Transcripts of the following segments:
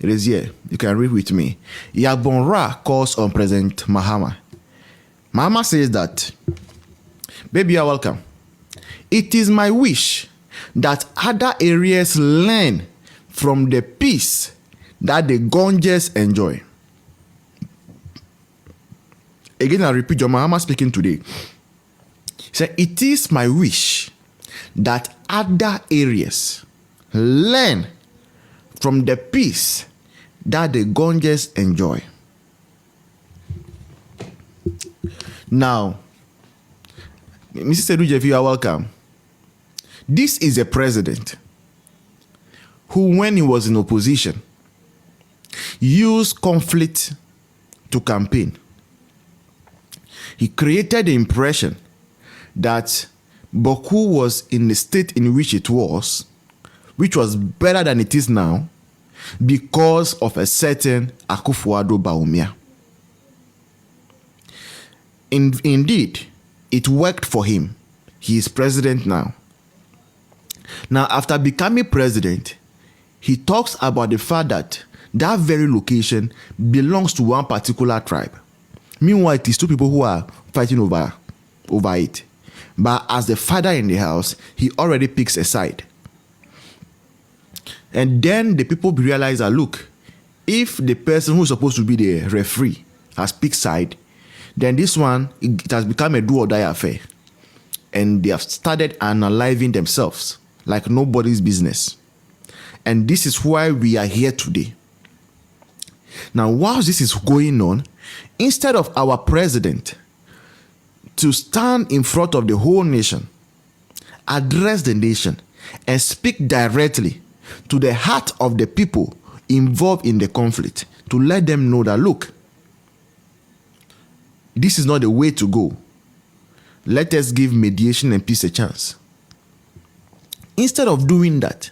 It is here. You can read with me. Yabonra calls on President Mahama. Mahama says that, baby, you're welcome. It is my wish that other areas learn from the peace that the Gonjas enjoy. Again, I repeat, John Mahama speaking today. He said, it is my wish that other areas learn from the peace that the Gonjas enjoy. Now, Mrs. Edujefi, you are welcome. This is a president who, when he was in opposition, used conflict to campaign. He created the impression that Bawku was in the state in which it was, which was better than it is now, because of a certain Akufo-Addo Bawumia. Indeed, it worked for him. He is president now. Now, after becoming president, he talks about the fact that that very location belongs to one particular tribe. Meanwhile, it is two people who are fighting over it. But as the father in the house, he already picks a side. And then the people realize that, look, if the person who's supposed to be the referee has picked side, then this one, it has become a do or die affair. And they have started analyzing themselves like nobody's business. And this is why we are here today. Now, while this is going on, instead of our president to stand in front of the whole nation, address the nation, and speak directly to the heart of the people involved in the conflict, to let them know that, look, this is not the way to go. Let us give mediation and peace a chance. Instead of doing that,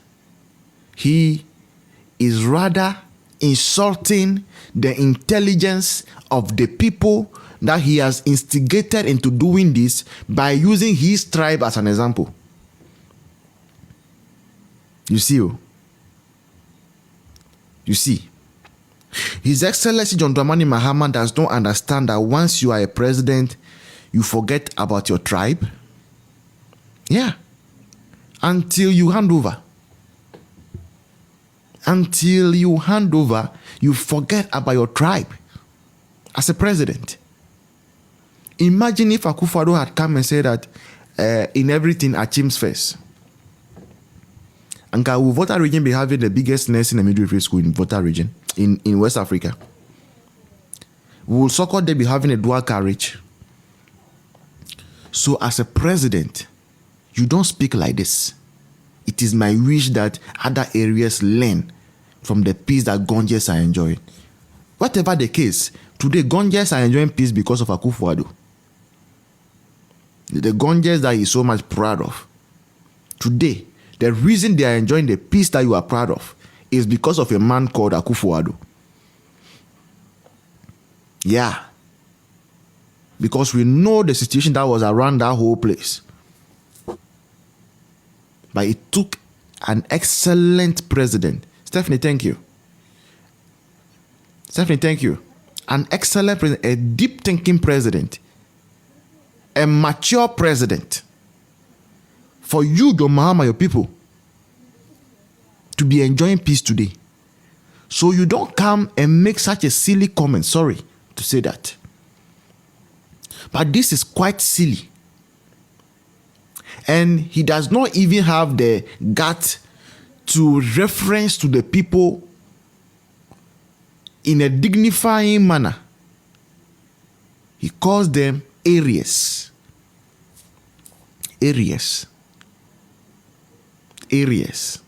he is rather insulting the intelligence of the people that he has instigated into doing this by using his tribe as an example. You see, His Excellency John Dramani Mahama does not understand that once you are a president, you forget about your tribe. Yeah. Until you hand over. Until you hand over, you forget about your tribe as a president. Imagine if Akufo-Addo had come and said that in everything, Achim's first. And will Volta region be having the biggest nursing and midwifery school in Volta region, in West Africa? Will Soko they be having a dual carriage? So as a president, you don't speak like this. It is my wish that other areas learn from the peace that Gonjas are enjoying. Whatever the case, today Gonjas are enjoying peace because of Akufo-Addo. The Gonjas that he is so much proud of. Today, the reason they are enjoying the peace that you are proud of is because of a man called Akufo-Addo. Yeah. Because we know the situation that was around that whole place. But it took an excellent president. Stephanie, thank you. Stephanie, thank you. An excellent president, a deep thinking president, a mature president. For you, John Mahama, your people, to be enjoying peace today. So you don't come and make such a silly comment. Sorry to say that. But this is quite silly. And he does not even have the gut to reference to the people in a dignifying manner. He calls them areas. Areas. Areas.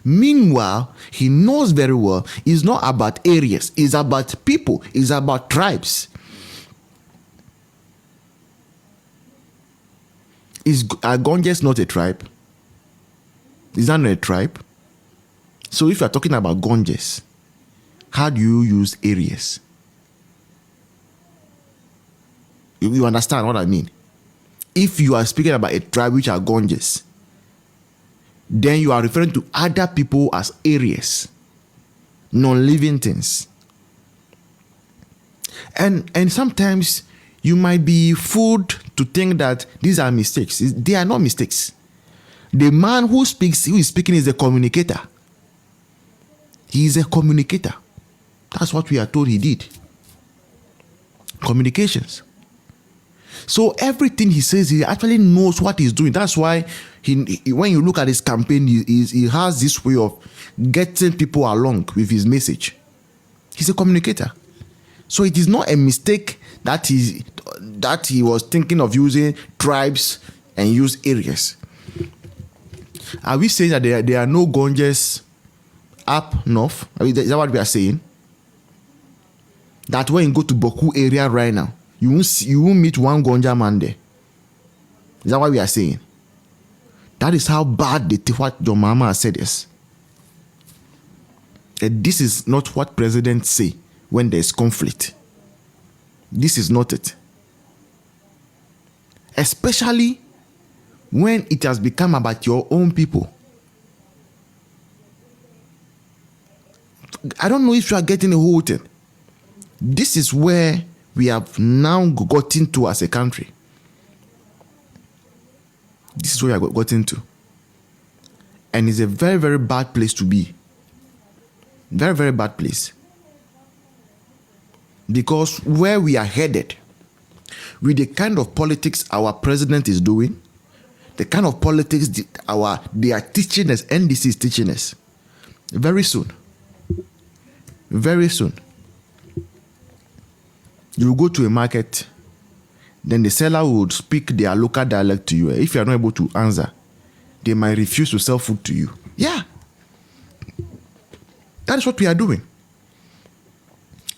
Meanwhile, he knows very well it's not about areas, it's about people, it's about tribes. Is Gonjas not a tribe? Is that not a tribe? So if you are talking about Gonjas, how do you use areas? You understand what I mean? If you are speaking about a tribe which are Gonjas, then you are referring to other people as areas. non-living things. And sometimes you might be fooled to think that these are mistakes. They are not mistakes. The man who is speaking is a communicator. He is a communicator. That's what we are told he did. Communications. So everything he says, he actually knows what he's doing. That's why when you look at his campaign, he has this way of getting people along with his message. He's a communicator. So it is not a mistake that he was thinking of using tribes and use areas. Are we saying that there are no Gonjas up north? Is that what we are saying? That when you go to Bawku area right now, you won't meet one Gonja man there. Is that what we are saying? That is how bad what your Mahama said is. This is not what presidents say when there is conflict. This is not it. Especially when it has become about your own people. I don't know if you are getting the whole thing. This is where we have now gotten to as a country. This is where we have gotten to. And it's a very, very bad place to be. Very, very bad place. Because where we are headed, with the kind of politics our president is doing, the kind of politics they are teaching us, NDC is teaching us, very soon, you will go to a market, then the seller would speak their local dialect to you. If you are not able to answer, they might refuse to sell food to you. Yeah. That is what we are doing.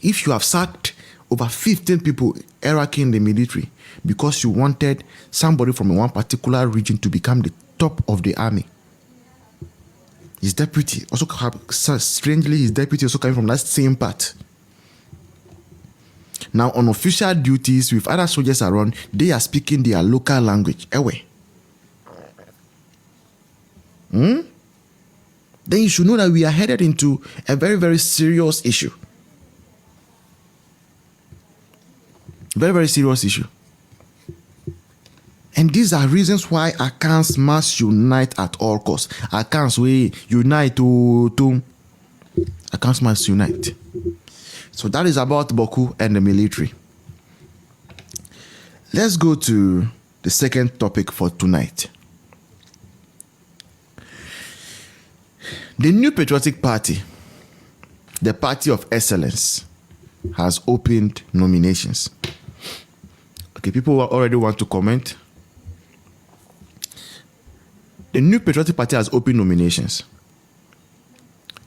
If you have sacked over 15 people hierarchy in the military because you wanted somebody from one particular region to become the top of the army, his deputy also, strangely, his deputy also coming from that same part. Now, on official duties with other soldiers around, they are speaking their local language. Then you should know that we are headed into a very, very serious issue. Very, very serious issue. And these are reasons why AyEka must unite at all costs. AyEka we unite to AyEka must unite. So that is about Bawku and the military. Let's go to the second topic for tonight. The new patriotic party, the Party of Excellence, has opened nominations. Okay, people already want to comment. The new patriotic party has opened nominations.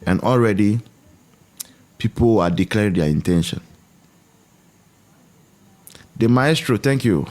And already, people are declaring their intention. The maestro, thank you.